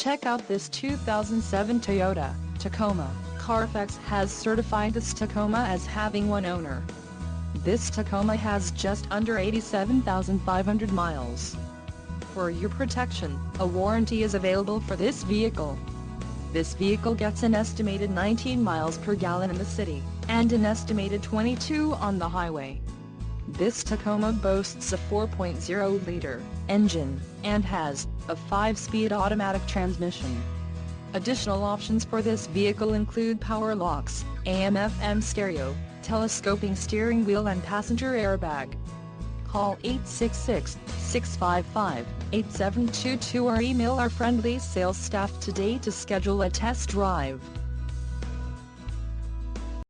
Check out this 2007 Toyota Tacoma. Carfax has certified this Tacoma as having one owner. This Tacoma has just under 87,500 miles. For your protection, a warranty is available for this vehicle. This vehicle gets an estimated 19 miles per gallon in the city, and an estimated 22 on the highway. This Tacoma boasts a 4.0-liter engine, and has a 5-speed automatic transmission. Additional options for this vehicle include power locks, AM/FM stereo, telescoping steering wheel and passenger airbag. Call 866-655-8722 or email our friendly sales staff today to schedule a test drive.